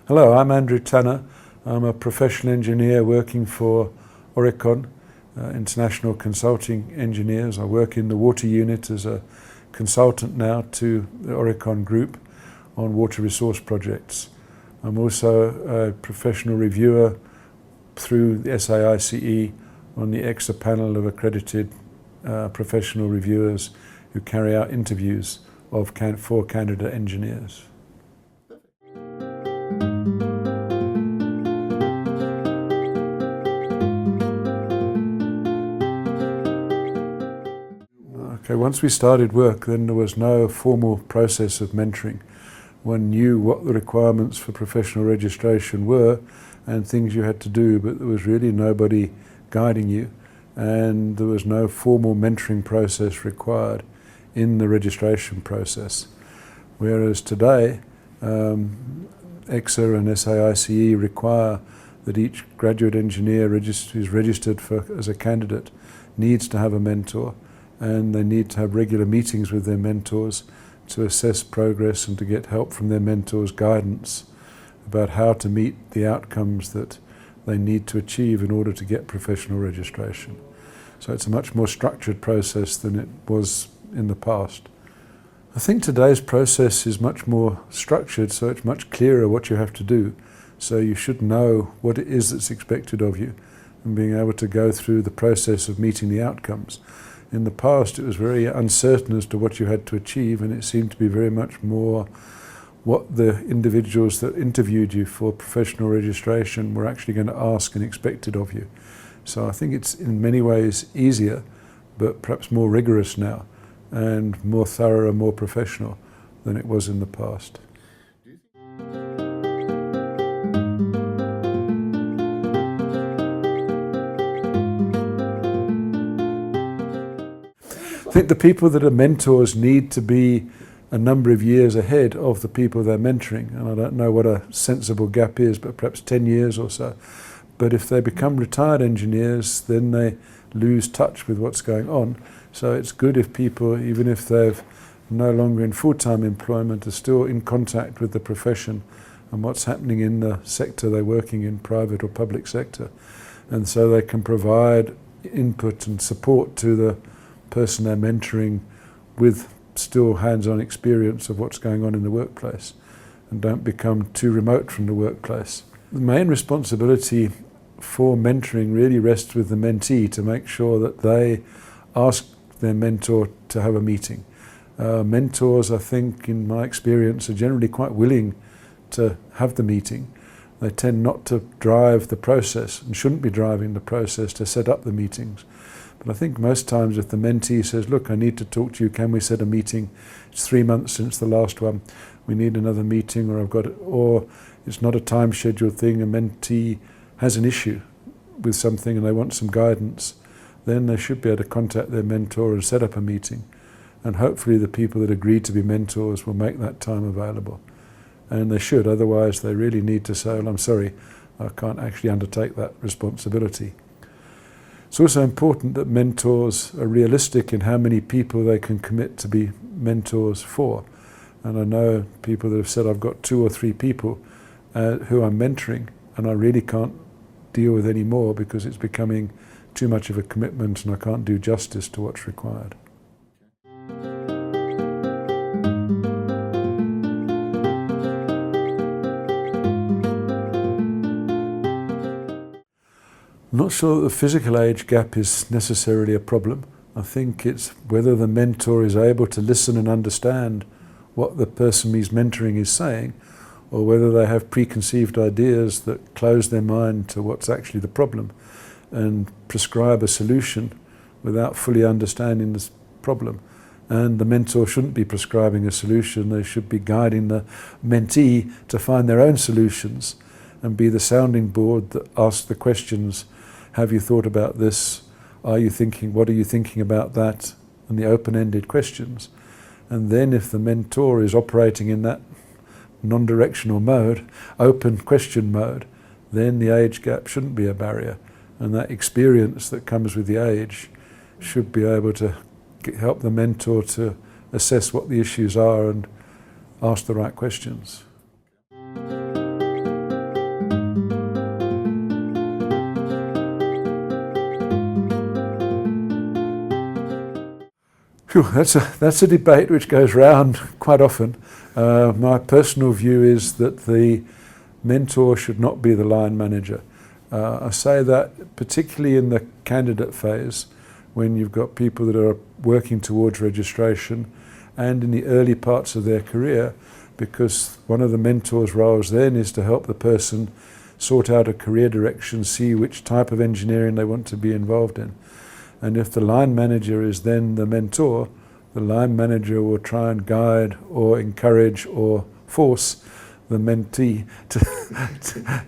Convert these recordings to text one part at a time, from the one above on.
Hello, I'm Andrew Tanner. I'm a professional engineer working for Oricon, International Consulting Engineers. I work in the water unit as a consultant now to the Oricon Group on water resource projects. I'm also a professional reviewer through the SAICE on the EXA panel of accredited professional reviewers who carry out interviews for candidate engineers. Okay, once we started work, then there was no formal process of mentoring. One knew what the requirements for professional registration were and things you had to do, but there was really nobody guiding you, and there was no formal mentoring process required in the registration process. Whereas today, EXA and SAICE require that each graduate engineer who's registered as a candidate needs to have a mentor, and they need to have regular meetings with their mentors to assess progress and to get help from their mentors' guidance about how to meet the outcomes that they need to achieve in order to get professional registration. So it's a much more structured process than it was in the past. I think today's process is much more structured, so it's much clearer what you have to do. So you should know what it is that's expected of you and being able to go through the process of meeting the outcomes. In the past, it was very uncertain as to what you had to achieve, and it seemed to be very much more what the individuals that interviewed you for professional registration were actually going to ask and expected of you. So I think it's in many ways easier, but perhaps more rigorous now, and more thorough and more professional than it was in the past. I think the people that are mentors need to be a number of years ahead of the people they're mentoring, and I don't know what a sensible gap is, but perhaps 10 years or so. But if they become retired engineers, then they lose touch with what's going on. So it's good if people, even if they're no longer in full-time employment, are still in contact with the profession and what's happening in the sector they're working in, private or public sector. And so they can provide input and support to the person they're mentoring with still hands-on experience of what's going on in the workplace, and don't become too remote from the workplace. The main responsibility for mentoring really rests with the mentee to make sure that they ask their mentor to have a meeting. Mentors, I think, in my experience, are generally quite willing to have the meeting. They tend not to drive the process and shouldn't be driving the process to set up the meetings. But I think most times if the mentee says, look, I need to talk to you, can we set a meeting? It's 3 months since the last one, we need another meeting, or it's not a time scheduled thing, a mentee has an issue with something and they want some guidance, then they should be able to contact their mentor and set up a meeting. And hopefully the people that agree to be mentors will make that time available. And they should, otherwise they really need to say, well, I'm sorry, I can't actually undertake that responsibility. It's also important that mentors are realistic in how many people they can commit to be mentors for. And I know people that have said, I've got 2 or 3 people who I'm mentoring, and I really can't deal with any more because it's becoming too much of a commitment and I can't do justice to what's required. I'm not sure that the physical age gap is necessarily a problem. I think it's whether the mentor is able to listen and understand what the person he's mentoring is saying, or whether they have preconceived ideas that close their mind to what's actually the problem and prescribe a solution without fully understanding this problem. And the mentor shouldn't be prescribing a solution, they should be guiding the mentee to find their own solutions and be the sounding board that asks the questions. Have you thought about this? Are you thinking, what are you thinking about that? And the open-ended questions. And then if the mentor is operating in that non-directional mode, open question mode, then the age gap shouldn't be a barrier. And that experience that comes with the age should be able to help the mentor to assess what the issues are and ask the right questions. That's a debate which goes round quite often. My personal view is that the mentor should not be the line manager. I say that particularly in the candidate phase, when you've got people that are working towards registration, and in the early parts of their career, because one of the mentor's roles then is to help the person sort out a career direction, see which type of engineering they want to be involved in. And if the line manager is then the mentor, the line manager will try and guide or encourage or force the mentee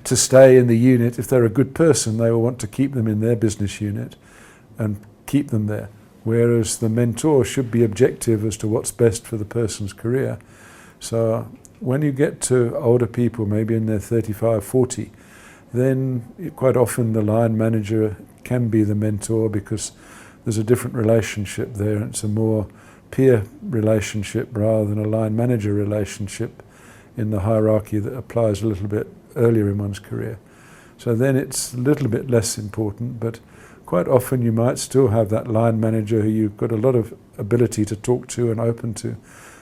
to stay in the unit. If they're a good person, they will want to keep them in their business unit and keep them there. Whereas the mentor should be objective as to what's best for the person's career. So when you get to older people, maybe in their 35, 40, then quite often the line manager can be the mentor, because there's a different relationship there. It's a more peer relationship rather than a line manager relationship in the hierarchy that applies a little bit earlier in one's career. So then it's a little bit less important, but quite often you might still have that line manager who you've got a lot of ability to talk to and open to,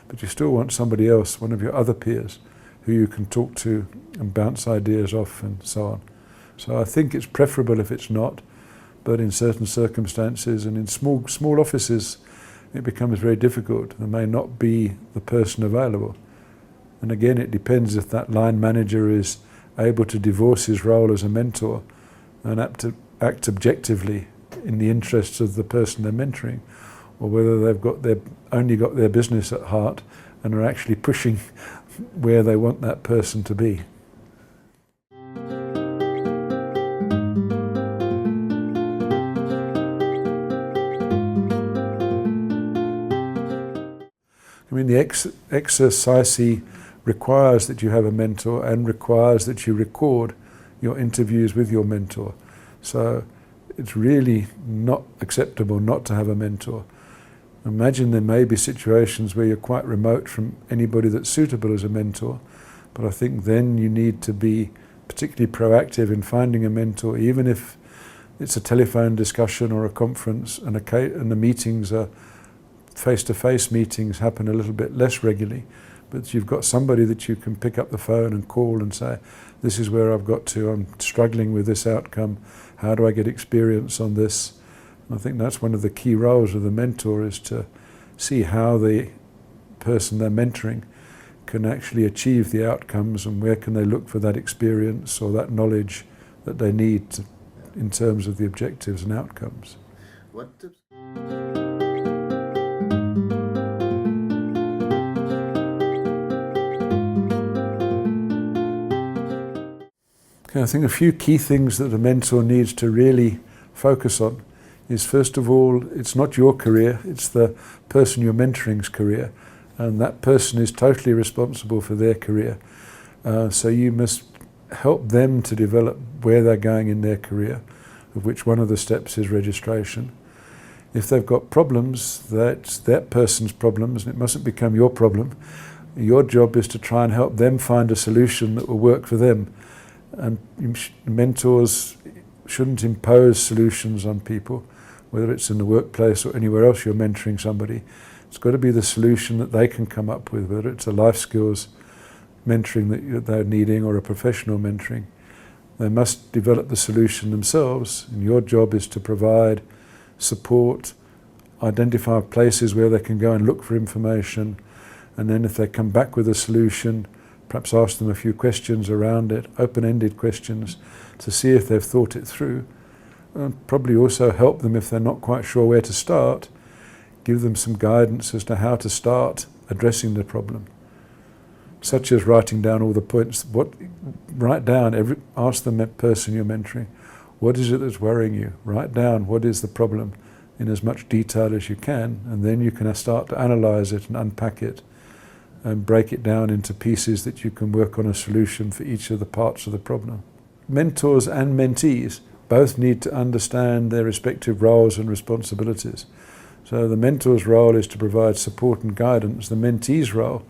but you still want somebody else, one of your other peers, who you can talk to and bounce ideas off and so on. So I think it's preferable if it's not, but in certain circumstances and in small offices, it becomes very difficult. There may not be the person available. And again, it depends if that line manager is able to divorce his role as a mentor and act objectively in the interests of the person they're mentoring, or whether they've only got their business at heart and are actually pushing where they want that person to be. I mean, the exercise requires that you have a mentor and requires that you record your interviews with your mentor. So it's really not acceptable not to have a mentor. Imagine there may be situations where you're quite remote from anybody that's suitable as a mentor, but I think then you need to be particularly proactive in finding a mentor, even if it's a telephone discussion or a conference, and the meetings are face-to-face meetings happen a little bit less regularly, but you've got somebody that you can pick up the phone and call and say, this is where I've got to, I'm struggling with this outcome, how do I get experience on this? And I think that's one of the key roles of the mentor, is to see how the person they're mentoring can actually achieve the outcomes, and where can they look for that experience or that knowledge that they need in terms of the objectives and outcomes. What tips? I think a few key things that a mentor needs to really focus on is, first of all, it's not your career, it's the person you're mentoring's career, and that person is totally responsible for their career. So you must help them to develop where they're going in their career, of which one of the steps is registration. If they've got problems, that's that person's problems, and it mustn't become your problem. Your job is to try and help them find a solution that will work for them. And mentors shouldn't impose solutions on people, whether it's in the workplace or anywhere else you're mentoring somebody. It's got to be the solution that they can come up with, whether it's a life skills mentoring that they're needing or a professional mentoring. They must develop the solution themselves, and your job is to provide support, identify places where they can go and look for information, and then if they come back with a solution, perhaps ask them a few questions around it, open-ended questions, to see if they've thought it through. And probably also help them if they're not quite sure where to start, give them some guidance as to how to start addressing the problem, such as writing down all the points. Ask the person you're mentoring, what is it that's worrying you? Write down what is the problem in as much detail as you can, and then you can start to analyze it and unpack it and break it down into pieces that you can work on a solution for each of the parts of the problem. Mentors and mentees both need to understand their respective roles and responsibilities. So the mentor's role is to provide support and guidance. The mentee's role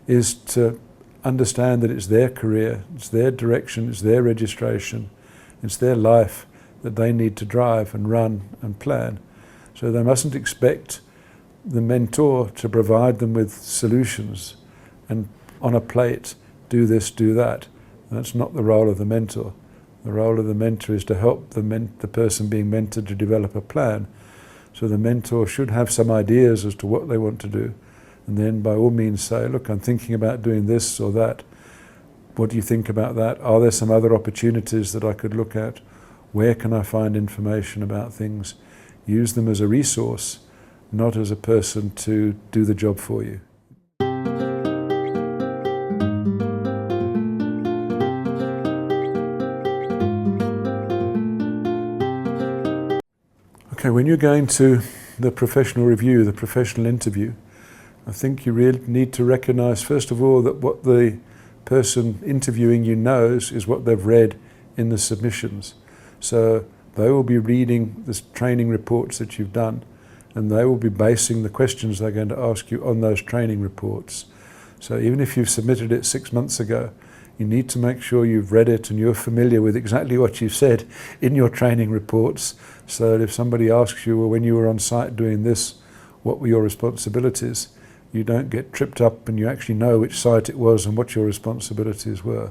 is to understand that it's their career, it's their direction, it's their registration, it's their life that they need to drive and run and plan. So they mustn't expect the mentor to provide them with solutions and on a plate, do this, do that. That's not the role of the mentor. The role of the mentor is to help the person being mentored to develop a plan. So the mentor should have some ideas as to what they want to do, and then by all means say, look, I'm thinking about doing this or that. What do you think about that? Are there some other opportunities that I could look at? Where can I find information about things? Use them as a resource, not as a person to do the job for you. Okay, when you're going to the professional review, the professional interview, I think you really need to recognize, first of all, that what the person interviewing you knows is what they've read in the submissions. So they will be reading the training reports that you've done, and they will be basing the questions they're going to ask you on those training reports. So even if you've submitted it 6 months ago, you need to make sure you've read it and you're familiar with exactly what you've said in your training reports, so that if somebody asks you, well, when you were on site doing this, what were your responsibilities? You don't get tripped up and you actually know which site it was and what your responsibilities were.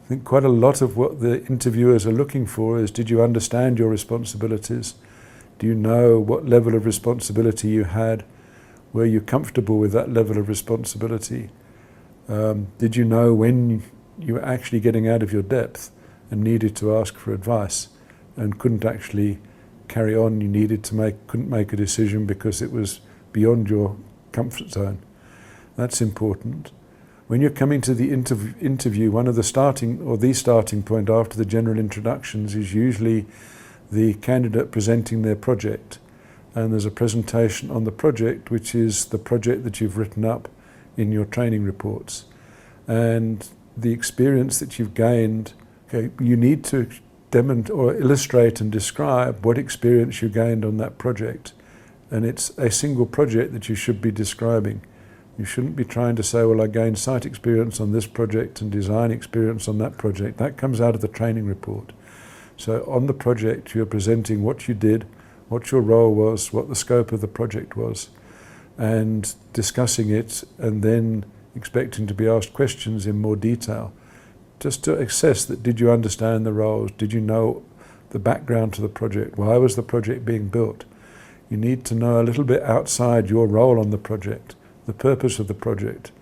I think quite a lot of what the interviewers are looking for is, did you understand your responsibilities? Do you know what level of responsibility you had? Were you comfortable with that level of responsibility? Did you know when you were actually getting out of your depth and needed to ask for advice and couldn't actually carry on? You couldn't make a decision because it was beyond your comfort zone. That's important. When you're coming to the interview, one of the starting point after the general introductions is usually the candidate presenting their project. And there's a presentation on the project, which is the project that you've written up in your training reports. And the experience that you've gained, okay, you need to demonstrate or illustrate and describe what experience you gained on that project. And it's a single project that you should be describing. You shouldn't be trying to say, well, I gained site experience on this project and design experience on that project. That comes out of the training report. So on the project, you're presenting what you did, what your role was, what the scope of the project was, and discussing it, and then expecting to be asked questions in more detail, just to assess that, did you understand the roles? Did you know the background to the project? Why was the project being built? You need to know a little bit outside your role on the project, the purpose of the project.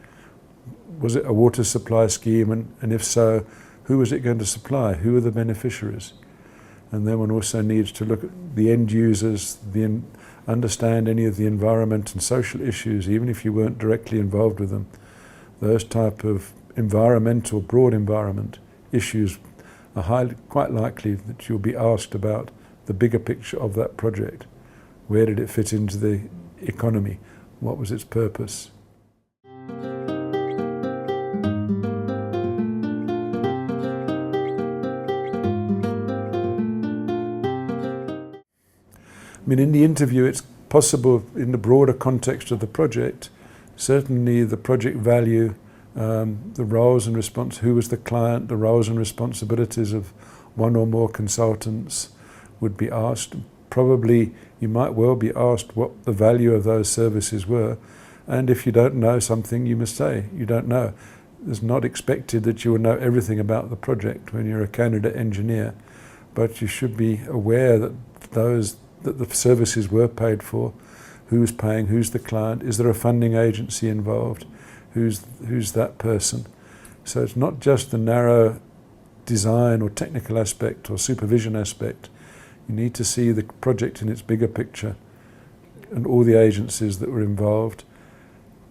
Was it a water supply scheme? And if so, who was it going to supply? Who are the beneficiaries? And then one also needs to look at the end users, understand any of the environment and social issues, even if you weren't directly involved with them. Those type of environmental, broad environment issues are quite likely that you'll be asked about the bigger picture of that project. Where did it fit into the economy? What was its purpose? I mean, in the interview, it's possible in the broader context of the project, certainly the project value, the roles and who was the client, the roles and responsibilities of one or more consultants would be asked. Probably you might well be asked what the value of those services were, and if you don't know something, you must say you don't know. It's not expected that you will know everything about the project when you're a candidate engineer, but you should be aware that the services were paid for, who's paying, who's the client, is there a funding agency involved, who's that person. So it's not just the narrow design or technical aspect or supervision aspect. You need to see the project in its bigger picture and all the agencies that were involved.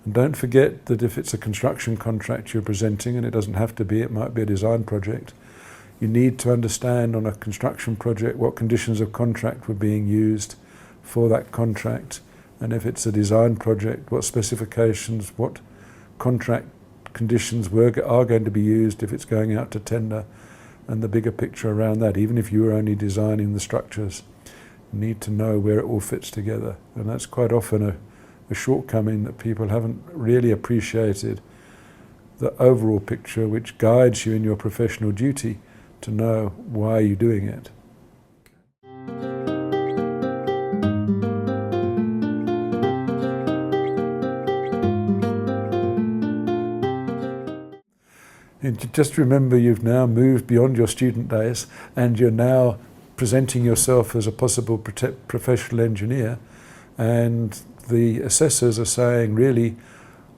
And don't forget that if it's a construction contract you're presenting, and it doesn't have to be, it might be a design project, you need to understand on a construction project what conditions of contract were being used for that contract. And if it's a design project, what specifications, what contract conditions are going to be used if it's going out to tender, and the bigger picture around that. Even if you were only designing the structures, you need to know where it all fits together. And that's quite often a shortcoming, that people haven't really appreciated the overall picture which guides you in your professional duty to know why you're doing it. And just remember, you've now moved beyond your student days and you're now presenting yourself as a possible professional engineer, and the assessors are saying, really,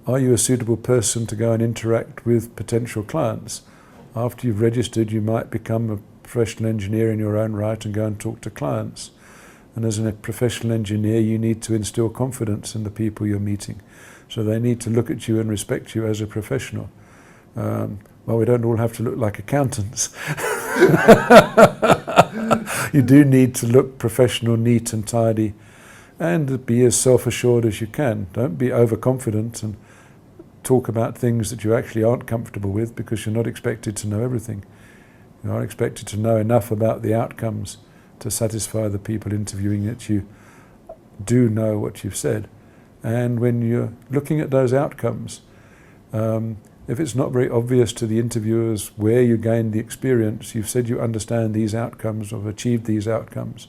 are you a suitable person to go and interact with potential clients? After you've registered, you might become a professional engineer in your own right and go and talk to clients. And as a professional engineer, you need to instill confidence in the people you're meeting. So they need to look at you and respect you as a professional. Well, we don't all have to look like accountants. You do need to look professional, neat and tidy, and be as self-assured as you can. Don't be overconfident and talk about things that you actually aren't comfortable with, because you're not expected to know everything. You are expected to know enough about the outcomes to satisfy the people interviewing that you do know what you've said. And when you're looking at those outcomes, if it's not very obvious to the interviewers where you gained the experience, you've said you understand these outcomes or have achieved these outcomes.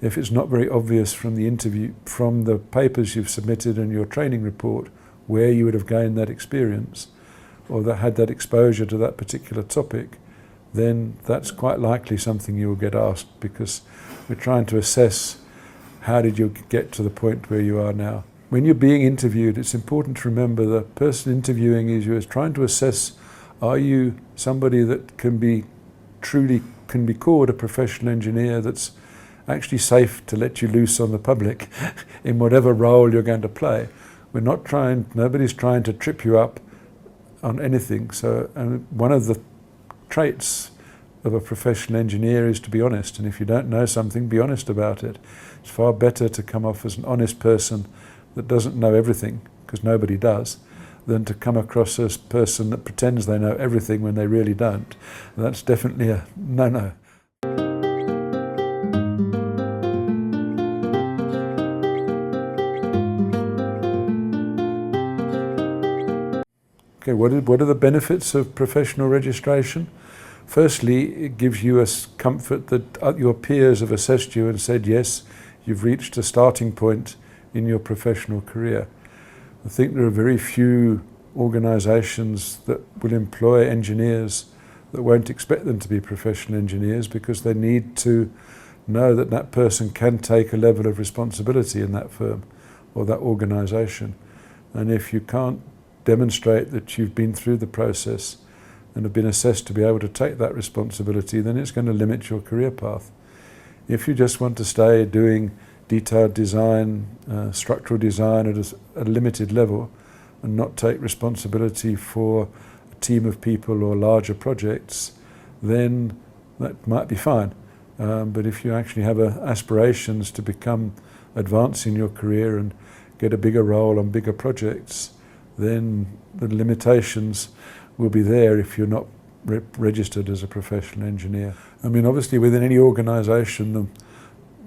If it's not very obvious from the interview, from the papers you've submitted and your training report, where you would have gained that experience or that had that exposure to that particular topic, then that's quite likely something you will get asked, because we're trying to assess how did you get to the point where you are now. When you're being interviewed, it's important to remember the person interviewing you is trying to assess, are you somebody that can be called a professional engineer that's actually safe to let you loose on the public in whatever role you're going to play. Nobody's trying to trip you up on anything. So, and one of the traits of a professional engineer is to be honest, and if you don't know something, be honest about it. It's far better to come off as an honest person that doesn't know everything, because nobody does, than to come across as a person that pretends they know everything when they really don't. And that's definitely a no-no. Okay, what are the benefits of professional registration? Firstly, it gives you a comfort that your peers have assessed you and said, yes, you've reached a starting point in your professional career. I think there are very few organisations that will employ engineers that won't expect them to be professional engineers, because they need to know that that person can take a level of responsibility in that firm or that organisation. And if you can't demonstrate that you've been through the process and have been assessed to be able to take that responsibility, then it's going to limit your career path. If you just want to stay doing detailed design, structural design at a limited level and not take responsibility for a team of people or larger projects, then that might be fine. But if you actually have aspirations to advance in your career and get a bigger role on bigger projects, then the limitations will be there if you're not registered as a professional engineer. I mean, obviously within any organisation,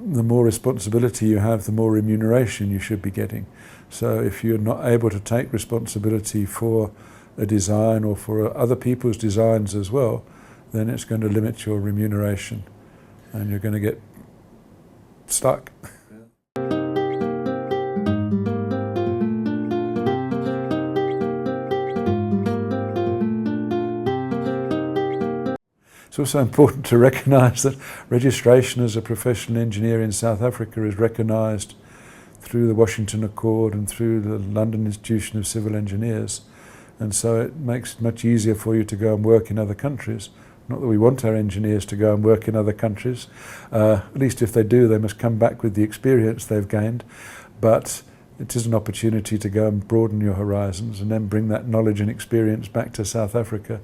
the more responsibility you have, the more remuneration you should be getting. So if you're not able to take responsibility for a design or for other people's designs as well, then it's going to limit your remuneration and you're going to get stuck. It's also important to recognise that registration as a professional engineer in South Africa is recognised through the Washington Accord and through the London Institution of Civil Engineers, and so it makes it much easier for you to go and work in other countries. Not that we want our engineers to go and work in other countries, at least if they do, they must come back with the experience they've gained, but it is an opportunity to go and broaden your horizons and then bring that knowledge and experience back to South Africa,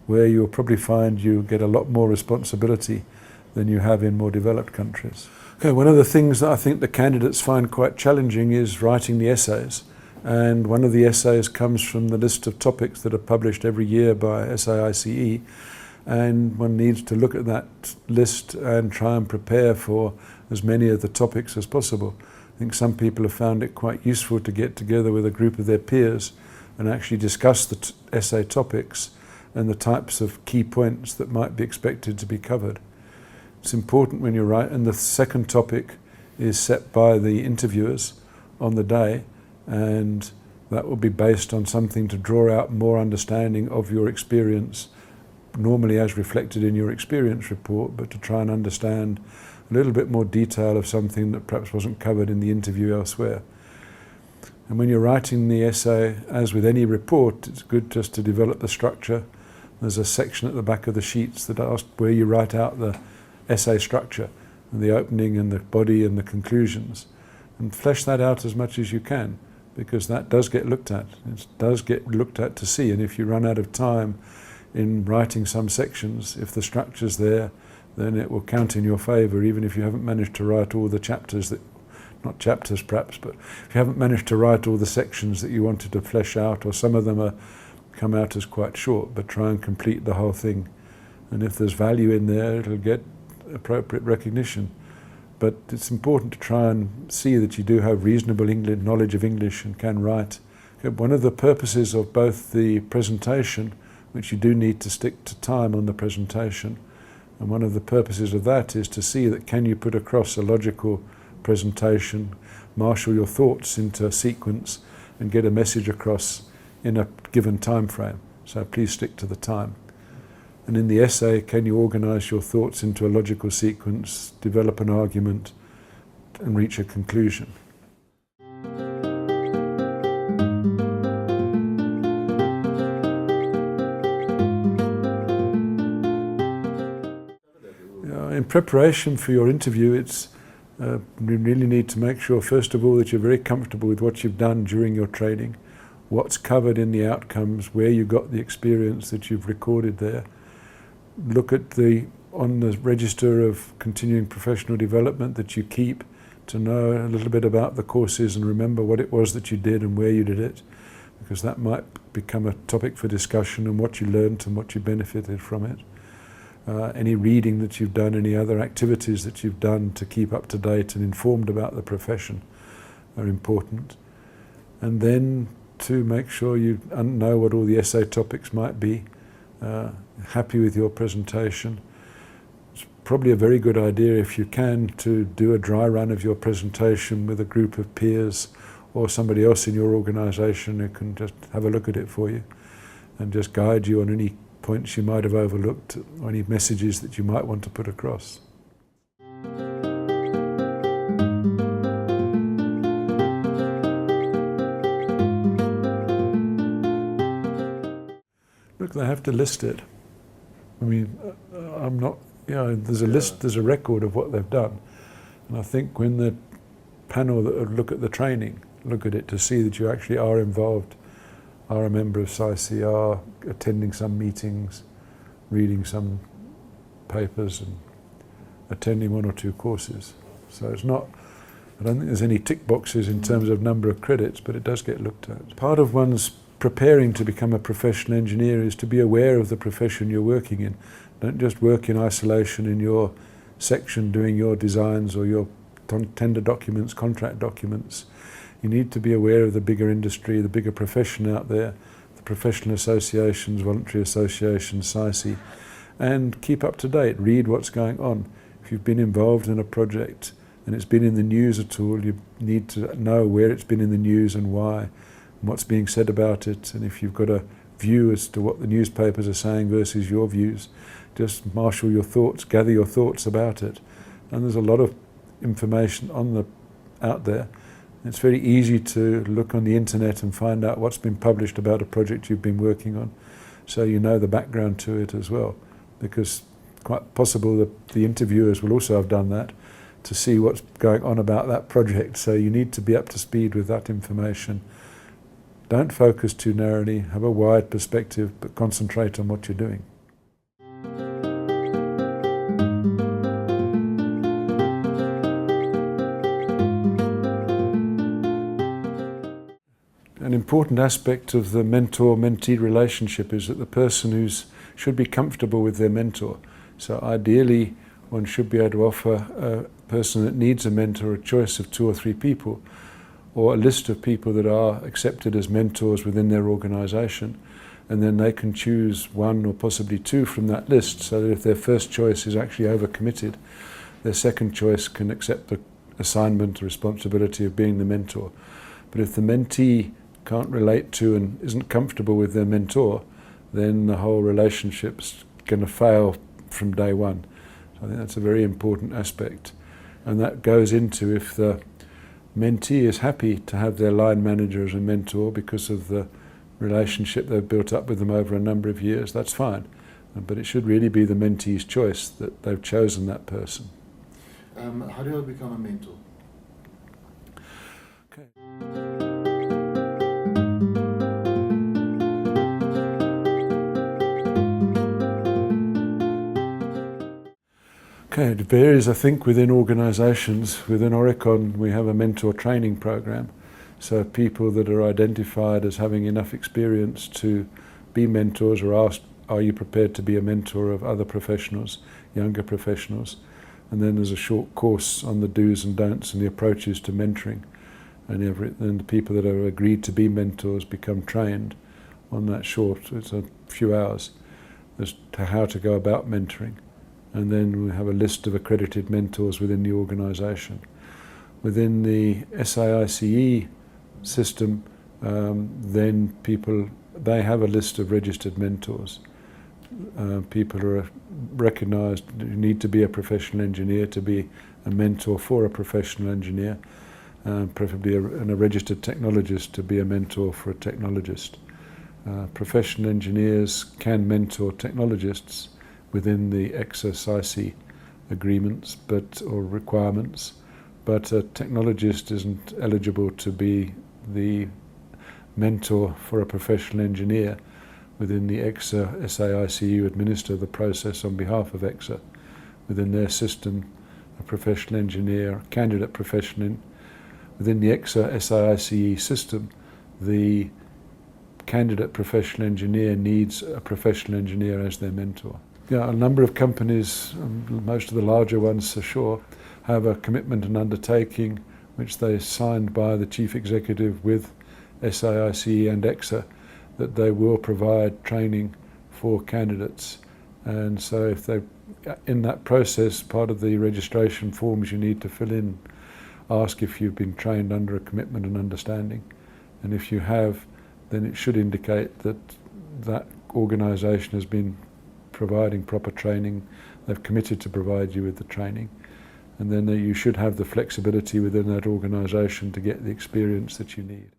where you'll probably find you get a lot more responsibility than you have in more developed countries. Okay, one of the things that I think the candidates find quite challenging is writing the essays. And one of the essays comes from the list of topics that are published every year by SAICE. And one needs to look at that list and try and prepare for as many of the topics as possible. I think some people have found it quite useful to get together with a group of their peers and actually discuss the essay topics and the types of key points that might be expected to be covered. It's important when you write, and the second topic is set by the interviewers on the day, and that will be based on something to draw out more understanding of your experience, normally as reflected in your experience report, but to try and understand a little bit more detail of something that perhaps wasn't covered in the interview elsewhere. And when you're writing the essay, as with any report, it's good just to develop the structure. There's a section at the back of the sheets that asks where you write out the essay structure, and the opening and the body and the conclusions, and flesh that out as much as you can, because that does get looked at. It does get looked at to see, and if you run out of time in writing some sections, if the structure's there, then it will count in your favour, even if you haven't managed to write all the chapters that, not chapters perhaps, but if you haven't managed to write all the sections that you wanted to flesh out, or some of them come out as quite short, but try and complete the whole thing. And if there's value in there, it'll get appropriate recognition. But it's important to try and see that you do have reasonable knowledge of English and can write. One of the purposes of both the presentation, which you do need to stick to time on the presentation, and one of the purposes of that is to see that can you put across a logical presentation, marshal your thoughts into a sequence and get a message across in a given time frame. So please stick to the time. And in the essay, can you organise your thoughts into a logical sequence, develop an argument and reach a conclusion. In preparation for your interview, you really need to make sure, first of all, that you're very comfortable with what you've done during your training, what's covered in the outcomes, where you got the experience that you've recorded there. Look at on the register of continuing professional development that you keep, to know a little bit about the courses and remember what it was that you did and where you did it, because that might become a topic for discussion, and what you learned and what you benefited from it. Any reading that you've done, any other activities that you've done to keep up to date and informed about the profession are important. And then to make sure you know what all the essay topics might be, happy with your presentation. It's probably a very good idea, if you can, to do a dry run of your presentation with a group of peers or somebody else in your organisation who can just have a look at it for you and just guide you on any points you might have overlooked or any messages that you might want to put across. Look, they have to list it. I mean, I'm not, there's a list, there's a record of what they've done. And I think when the panel that look at the training, look at it to see that you actually are involved, are a member of SAICI, are attending some meetings, reading some papers and attending one or two courses. So it's not, I don't think there's any tick boxes in terms of number of credits, but it does get looked at. Part of one's preparing to become a professional engineer is to be aware of the profession you're working in. Don't just work in isolation in your section doing your designs or your tender documents, contract documents. You need to be aware of the bigger industry, the bigger profession out there, the professional associations, voluntary associations, SAICI, and keep up to date. Read what's going on. If you've been involved in a project and it's been in the news at all, you need to know where it's been in the news and why, and what's being said about it. And if you've got a view as to what the newspapers are saying versus your views, just marshal your thoughts, gather your thoughts about it. And there's a lot of information out there. It's very easy to look on the internet and find out what's been published about a project you've been working on, so you know the background to it as well, because quite possible that the interviewers will also have done that to see what's going on about that project. So you need to be up to speed with that information. Don't focus too narrowly, have a wide perspective, but concentrate on what you're doing. An important aspect of the mentor-mentee relationship is that the person should be comfortable with their mentor. So ideally, one should be able to offer a person that needs a mentor a choice of 2 or 3 people, or a list of people that are accepted as mentors within their organisation, and then they can choose 1 or possibly 2 from that list, so that if their first choice is actually overcommitted, their second choice can accept the assignment or responsibility of being the mentor. But if the mentee can't relate to and isn't comfortable with their mentor, then the whole relationship's going to fail from day one. So I think that's a very important aspect. And that goes into if the mentee is happy to have their line manager as a mentor because of the relationship they've built up with them over a number of years, that's fine. But it should really be the mentee's choice that they've chosen that person. How do I become a mentor? Okay. Okay, it varies, I think, within organisations. Within Oricon, we have a mentor training program. So people that are identified as having enough experience to be mentors are asked, are you prepared to be a mentor of other professionals, younger professionals? And then there's a short course on the do's and don'ts and the approaches to mentoring. And then the people that have agreed to be mentors become trained on that short, it's a few hours, as to how to go about mentoring. And then we have a list of accredited mentors within the organisation. Within the SAICE system, then they have a list of registered mentors. People are recognised you need to be a professional engineer to be a mentor for a professional engineer, preferably a registered technologist to be a mentor for a technologist. Professional engineers can mentor technologists within the EXA-SAICE agreements or requirements, but a technologist isn't eligible to be the mentor for a professional engineer. Within the EXA SAICE, you administer the process on behalf of EXA. Within their system, a professional engineer, candidate professional, within the EXA SAICE system, the candidate professional engineer needs a professional engineer as their mentor. Yeah, a number of companies, most of the larger ones for sure, have a commitment and undertaking which they signed by the chief executive with SAICE and EXA that they will provide training for candidates. And so if they, in that process, part of the registration forms you need to fill in, ask if you've been trained under a commitment and understanding. And if you have, then it should indicate that that organisation has been providing proper training, they've committed to provide you with the training, and then you should have the flexibility within that organisation to get the experience that you need.